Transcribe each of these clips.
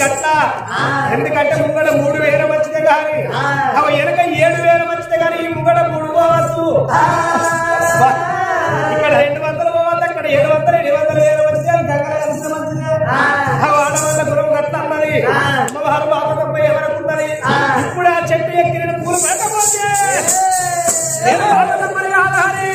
గట్ల ఎందుకంటే ముంగడ 3000 మంచిదే గాని అవి వెనక 7000 మంచిదే గాని ఈ ముంగడ 3 పోవచ్చు ఇక్కడ 200 పోవాలి అక్కడ 700 700 మంచిదే గంగల కలిసిన మంచిదే ఆడవాళ్ళ గురం గట్ల అన్నది అమ్మవారు బాబతపై ఎవరికి ఉన్నది ఇప్పుడు ఆ చెట్టు ఎక్కిన పూలు పెట్టకపోతే ఆధారి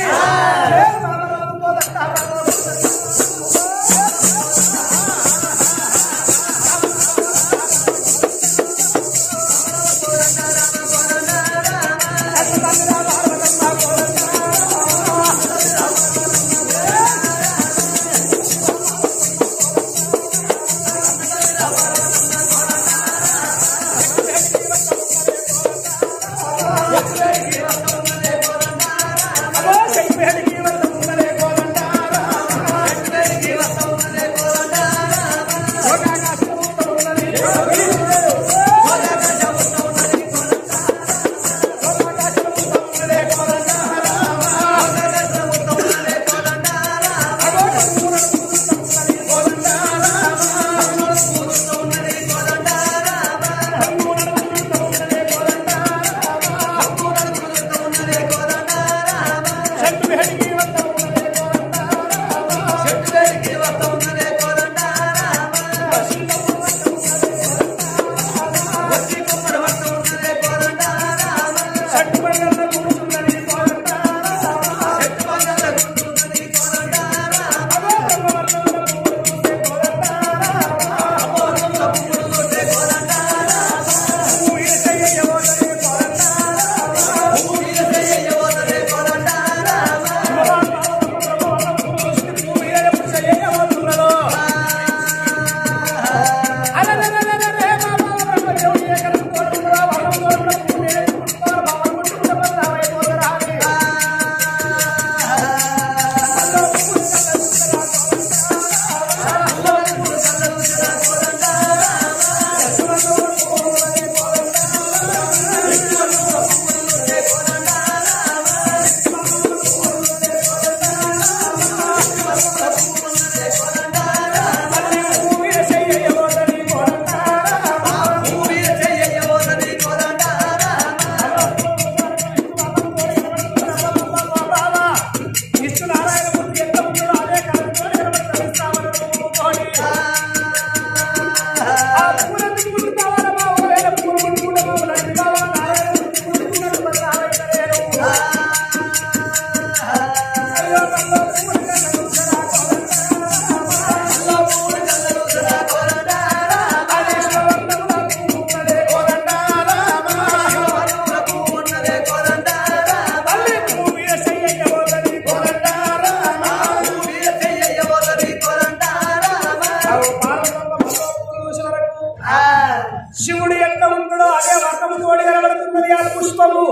శివుడు ఎంత ఉంటాడో అదే వర్ణము తోడి కనబడుతున్నది ఆ పుష్పము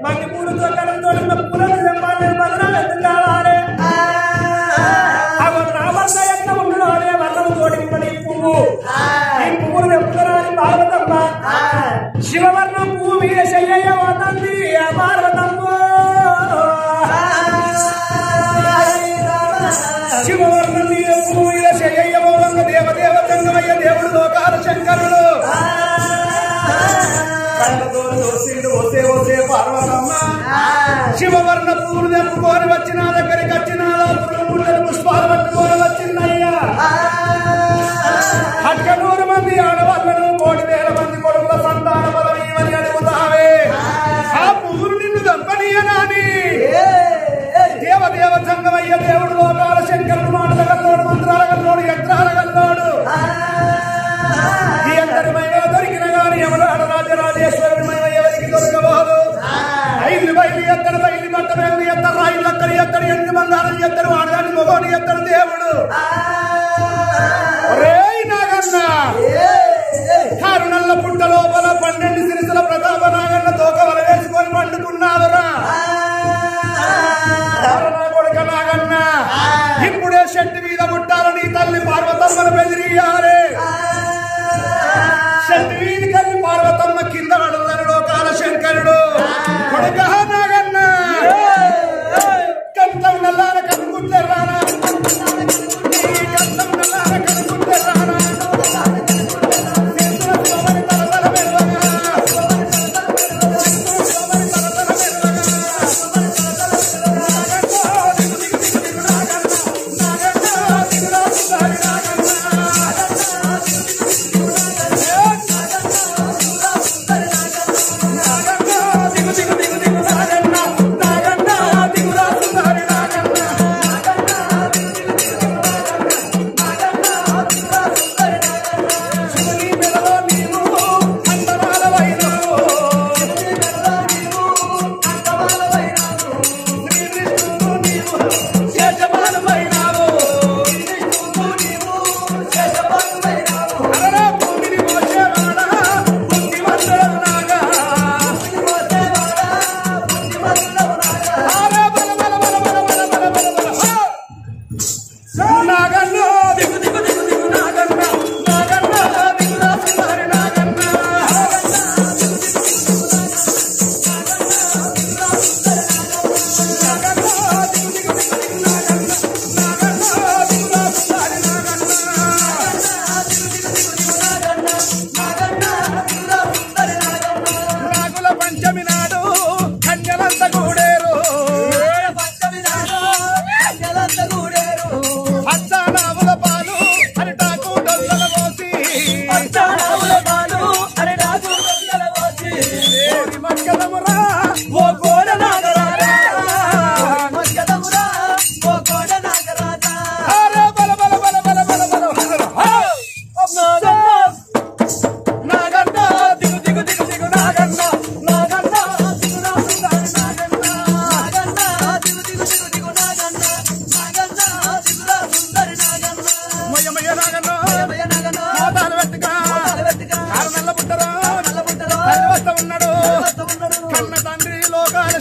మంచి పూలతో కడంతో పులను తెంపాలని బదనాలు ఎందుకు కావాలి నా వర్ణ ఎంత ఉండడో అదే వర్ణము తోడి ఉన్నది ఈ పువ్వు ఈ పువ్వును తెంపుతున్నాని పార్వతమ్మ శివవర్ణం పువ్వు మీద శయ్య పోతుంది ఆ పార్వతమ్మ శివవర్ణం మీద పువ్వు మీద శయ్య పోవంగ దేవదేవ తంగమయ్య దేవుడు లోకాల శంకరుడు వస్తే వస్తే పార్వతమ్మ శివవర్ణ పువ్వులు తెంపుకొని వచ్చిన దగ్గరికి వచ్చిన పుష్పాలు పట్టుకొని వచ్చిందయ్యా అక్క 100 మంది ఆడవాళ్ళను 1,000 మంది కొడుకుల సంతాన బలం ఇవని అడుగుతావే ఆ పువ్వులు నిన్ను దంపనీయనాని దేవదేవ సంగమయ్య దేవుడు లోకాల శంకరుడు మాటల గల్లోడు మంత్రాల గల్లోడు యంత్రాల గల్లోడు ఈ అందరిమైన దొరికిన గాని యమరాడ రాజరాజేశ్వరుడి ఎవరికి దొరకబోదు 5 బయలు ఎత్తడు బయలు బట్ట బయలు ఎత్తడు రాయిలు అత్తడు ఎత్తడు 8 బంగారం ఎత్తడు ఆడదాని మొగోని ఎత్తడు దేవుడు కారుణల్ల పుట్ట లోపల 12 సిరిసల ప్రతాప నాగన్న తోక వల వేసుకొని పండుకున్నావురా కొడుక నాగన్న ఇప్పుడే చెట్టు మీద పుట్టాలని తల్లి పార్వతమ్మను బెదిరియాలి చెట్టు వీధి కల్లి పార్వతమ్మ కింద పడున్నారు లోకాల శంకరుడు కొడుక నాగన్న కంతం నల్లాల కనుకుంటు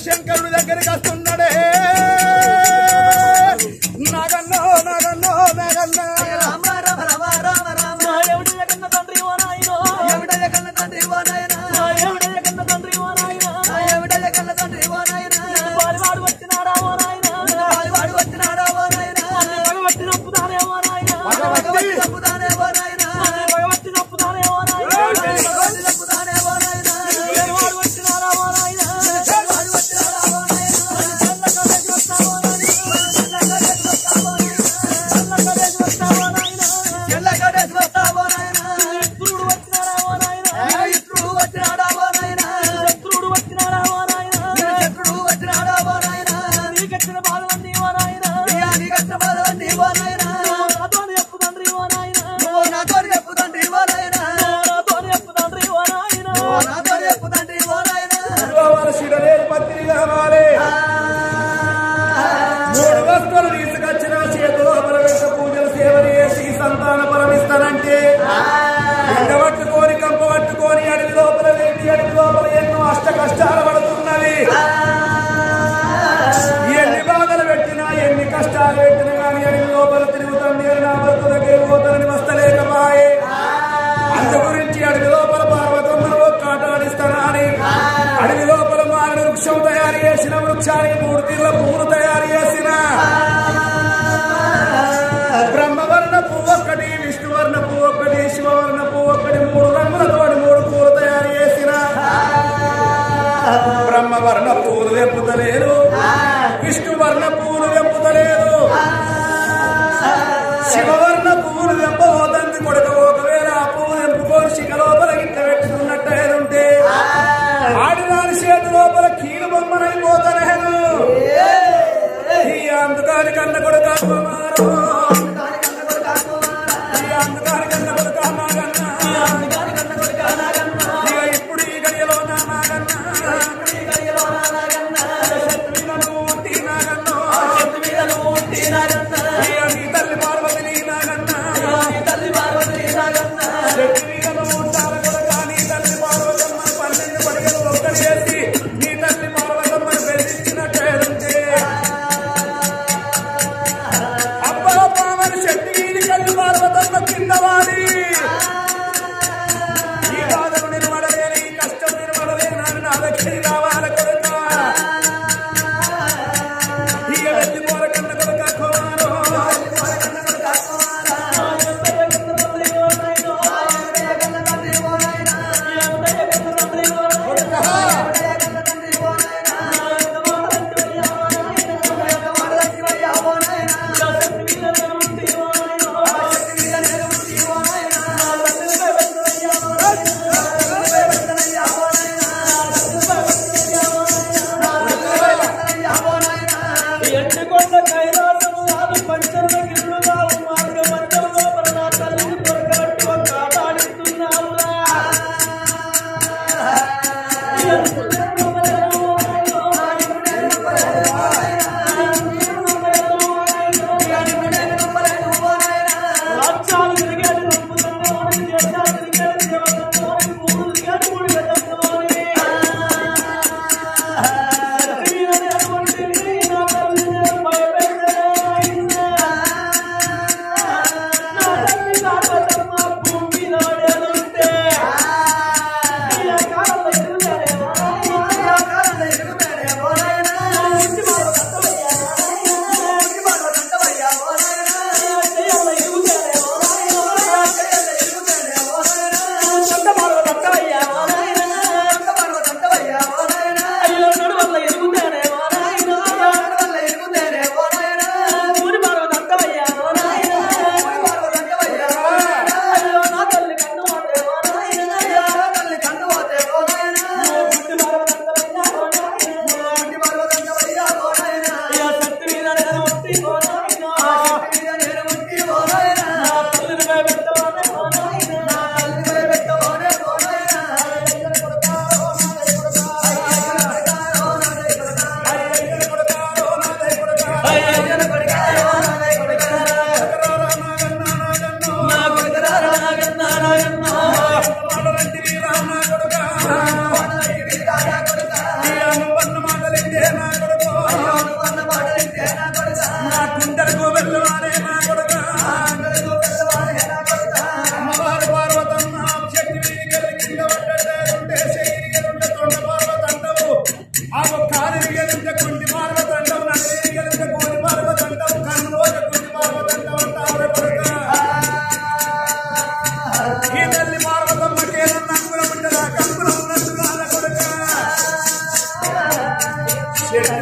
శంకరుడి దగ్గరికి వస్తున్నాడే నాగన్నో నాగన్నో నాగన్న రామ రామ రామ రామ రామ ఎవడి కన్న తండ్రి ఓ నాయనో ఎవడి కన్న తండ్రి ఓ నాయనా ఎవడి కన్న తండ్రి ఓ నాయనా ఎవడి కన్న తండ్రి ఓ నాయనా వాడు వచ్చినాడా ఓ నాయనా వాడు వచ్చినాడా ఓ నాయనా భగవతి నప్పుదానే ఓ నాయనా భగవతి నప్పుదానే ఓ నాయనా భగవతి నప్పుదానే ఓ నాయనా భగవతి నప్పుదానే ఓ నాయనా వాడు వచ్చినాడా ఓ నాయనా వాడు వచ్చినాడా ఓ నాయనా చల్లకలేసి వస్తావో సంతాన పరమిస్తానంటే ఇంటబట్టుకొని కంపబట్టుకొని అడవి లోపల వేటి అడవి లోపల ఎన్నో అష్ట కష్టాలు పడుతున్నది ఎన్ని బాధలు పెట్టినా ఎన్ని కష్టాలు పెట్టినా కానీ అడవి లోపల తిరుగుతుంది నా భర్త దగ్గర పోతానని వస్తలేకపాయే అందు గురించి అడవి లోపల పార్వతమ్మను ఒక్కాట ఆడిస్తానా అని అడవి లోపల మారిన వృక్షం తయారు చేసిన వృక్షానికి 3 తీర్ల పువ్వులు తయారు చేసిన బ్రహ్మవర్ణ పువ్వు ఒక్కటి విష్ణువర్ణ పువ్వు ఒక్కటి శివవర్ణ పువ్వు ఒక్కటి 3 రంగులతో 3 పువ్వులు తయారు చేసిన బ్రహ్మవర్ణ పువ్వులు వెంపుతలేదు విష్ణువర్ణ పువ్వులు వెంపుతలేదు శివవర్ణ పువ్వులు వెంపబోతుంది కొడుకు ఒకవేళ ఆ పువ్వు వెంపుకొని శిఖ లోపల గిట్ట పెట్టుకున్నట్టేదుంటే ఆడినాని చేతి లోపల కీలు బొమ్మనైపోతానేను అందుకని కన్న కొడుకు ఇప్పుడు ఈ గడియలో నాగన్న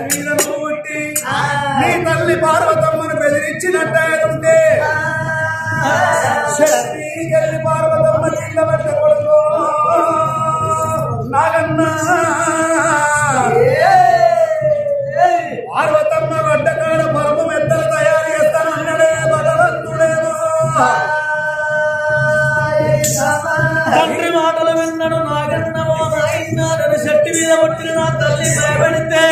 మీద పుట్టి నీ తల్లి పార్వతమ్మను బెదిరించినట్టుంటే శక్తికెళ్ళి పార్వతమ్మ కింద పెట్టకూడదు నాగన్నా పార్వతమ్మ గడ్డకాడ పరమ మెత్తలు తయారు చేస్తానన్నాడే భగవంతుడేమో తండ్రి మాటలు విన్నాడు నాగన్నమో నాయన శక్తి మీద పుట్టిన నా తల్లి భయపడితే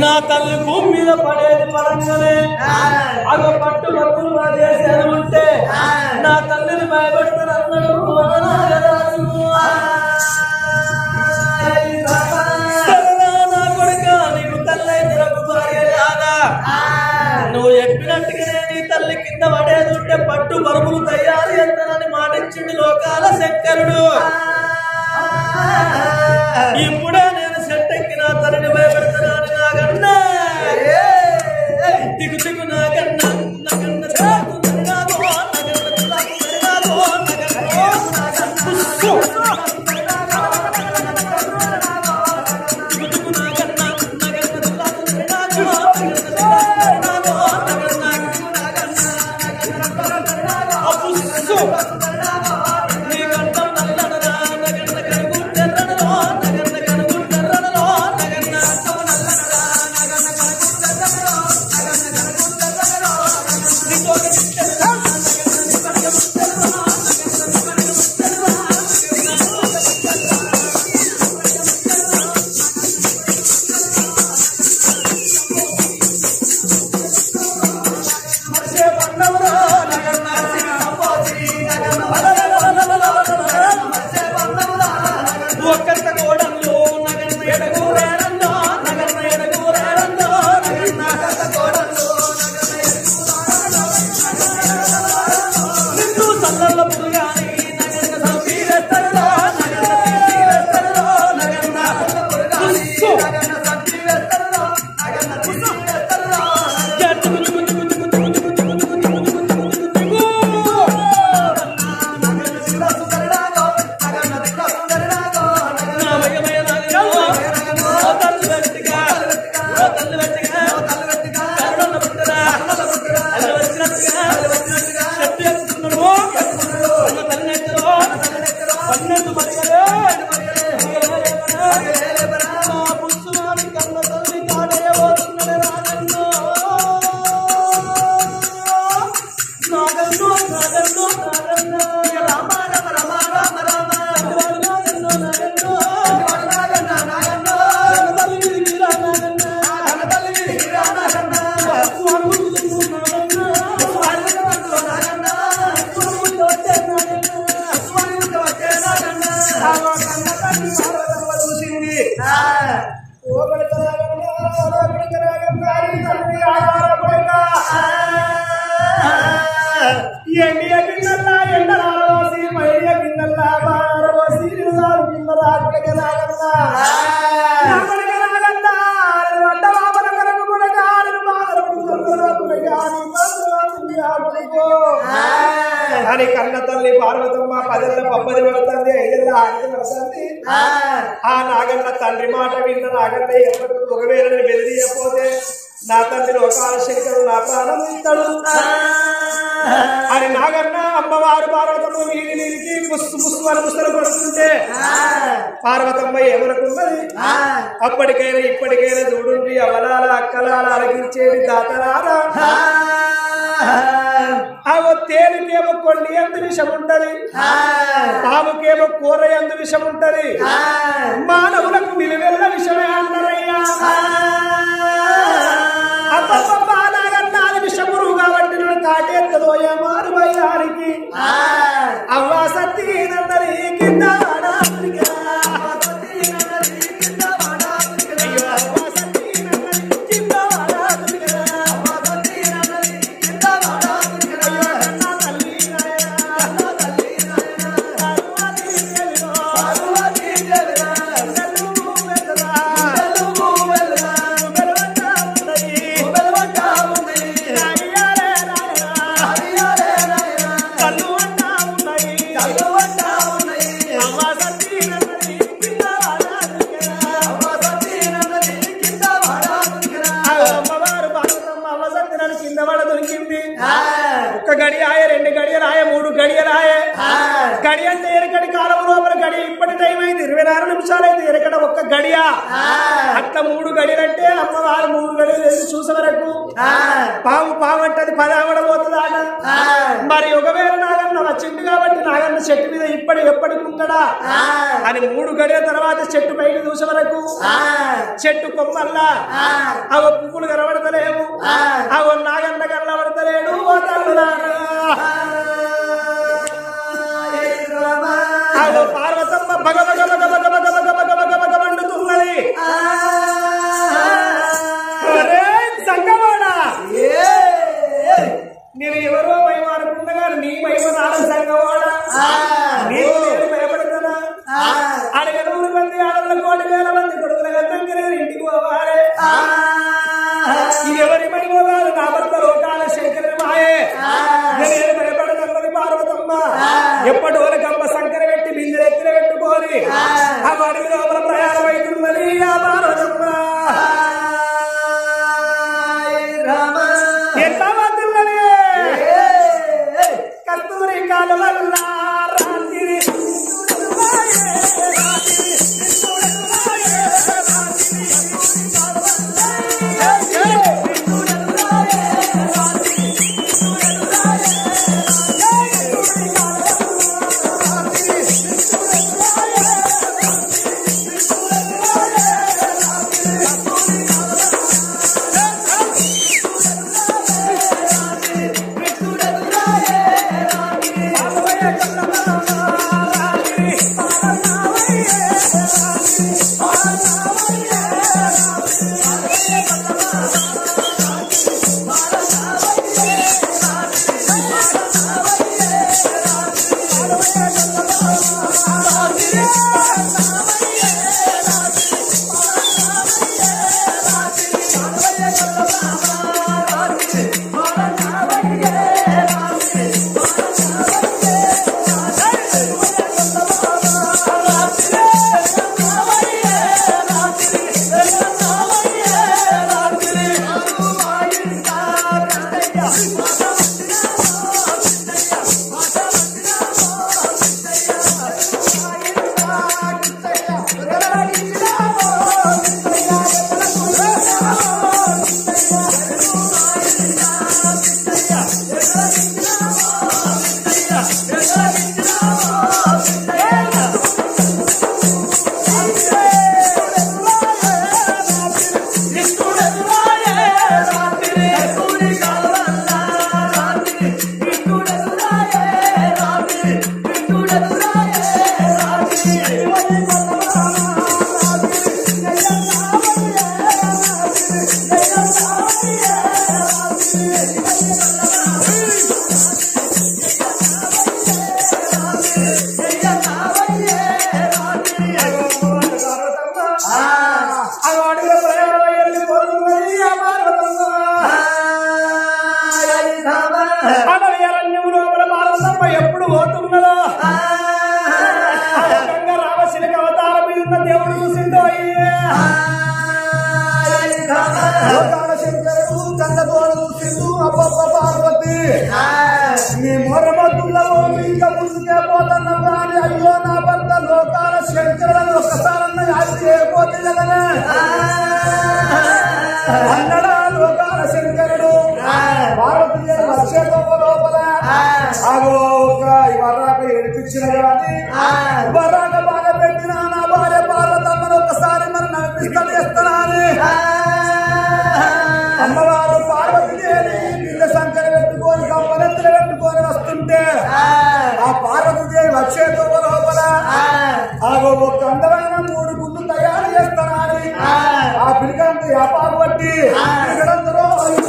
నా తల్లి భూమి మీద పడేది పడంగానే అగ పట్టు భక్తులు చేసేది ఉంటే నా తల్లిని భయపడుతున్నారు అన్నాడు నా కొడుక నీకు తల్లి అయితే భార్య కాదా నువ్వు చెప్పినట్టుగానే నీ తల్లి కింద పడేది ఉంటే పట్టు బరువులు తయారు చేస్తానని మాటిచ్చింది లోకాల శంకరుడు ఇప్పుడే నేను సెట్టెక్కిన తనని భయపెడతానని నాగన్నా దిగు దిగు నాగన్నా నగన్న అని కన్న తల్లి పార్వతమ్మ 10 పబ్బది పడుతుంది 5 ఆడికి పడుతుంది. ఆ నాగన్న తండ్రి మాట విన్న నాగన్న ఎప్పటికీ ఒకవేళ బెదిరియకపోతే నా తండ్రి లోకాల శంకరుడు నా ప్రాణం ఇస్తాడు అని నాగన్న అమ్మవారు పార్వతమ్మ వీధి నీరికి ముస్తు ముస్తు అని ముస్తలు పడుతుంటే పార్వతమ్మ ఏమనుకున్నది, అప్పటికైనా ఇప్పటికైనా చూడుండి అవలాల అక్కలాల అలగించేది దాతలారా, అవో తేలికేమో కొన్ని ఎందు విషం ఉంటది, పాముకేమో కూర ఎందు విషం ఉంటది, మానవులకు నిలువెల్ల విషమే అంటారయ్యా. అబ్బనాగన్నాది విషమురు కాబట్టి తాటెత్తదోయ మారు బయలానికి అవ్వా సత్యనన్నది కింద Hello. గడియలాయ 3 గడియలాయ గడి అంటే ఎరకటి కాలం లోపల గడి ఇప్పటి టైం అయింది 24 నిమిషాలు అయింది ఎరకట ఒక్క గడియ అట్లా 3 గడియలంటే అమ్మవారు 3 గడియలు వెళ్ళి చూసే వరకు పాము అంటే అది 10 ఆవిడ పోతుందాట మరి ఒకవేళ నాగన్న వచ్చింది కాబట్టి నాగన్న చెట్టు మీద ఎప్పటికి ఉంటాడా అని 3 గడియల తర్వాత చెట్టు పైకి చూసే వరకు చెట్టు కొమ్మల్లా అవ పువ్వులు కనబడతలేవు అవ నాగన్న కనబడతలేడు అదో పార్వతమ్మ మండుతున్నది సంగవాడ నేను ఎవరో మహిమ అనుకుంటా నీ మహిమ నాడు సంగవాడ నీకు నేను భయపడుతున్నా అడగ 100 మంది ఆడవాళ్ళ 1,000 మంది కొడుకుల గంటకి నేను ఇంటికి పోవాలి ఎవరి మహిమ కాదు నా భర్త లోకాల శంకరుని మాయే నేను భయపడదన్నది పార్వతమ్మ ఎప్పటోలకమ్మ సంకర పెట్టి బిందెలు ఎత్తిన పెట్టుకోని ఆ అడవి లోపల ప్రయాణం అవుతున్నది ఆ పార్వతమ్మ ఎట్లా మాత్రున్నది కస్తూరి కాలవల్ల రాత్రి ఎప్పుడు పోతున్నదో రామశిలక అవతారం ఉన్న దేవుడు చూసిందో శంకరుడు కందతోడు చూసిండు అబ్బబ్బ పార్వతి నీ మొరమతుల్లో ఇంకా ముందుకే పోతున్నా కానీ అయ్యో నా భర్త లోకాల శంకరుడు ఒక్కసారన్నా యాది చేయకపోతే కదా అన్నడా లోకాల శంకరుడు పార్వతి వచ్చేతో లోపల అగో ఒక వరాక ఏడిపించిన కానీ వరాక బాగా పెట్టిన నా భార్య పార్వతమ్మను ఒక్కసారి మరి నడిపిస్తాను చేస్తున్నాను అమ్మవారు పార్వతీదేవి బిడ్డ సంకర పెట్టుకొని కమ్మనెత్తులు పెట్టుకొని వస్తుంటే ఆ పార్వతీదేవి వచ్చేతో లోపల ఆగో ఒక అందమైన 3 గుండు తయారు చేస్తున్నాను ఆ పిల్లకంతా వ్యాపారం బట్టి పిల్లలందరూ కూడా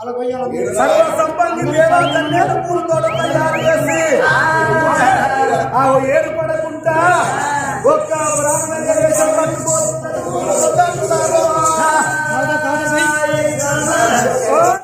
సర్వ సంపంగి దేవత పూలతో తయారు చేసి ఆ ఏడు పడకుండా ఒక్క బ్రాహ్మణ వేషం పట్టుకో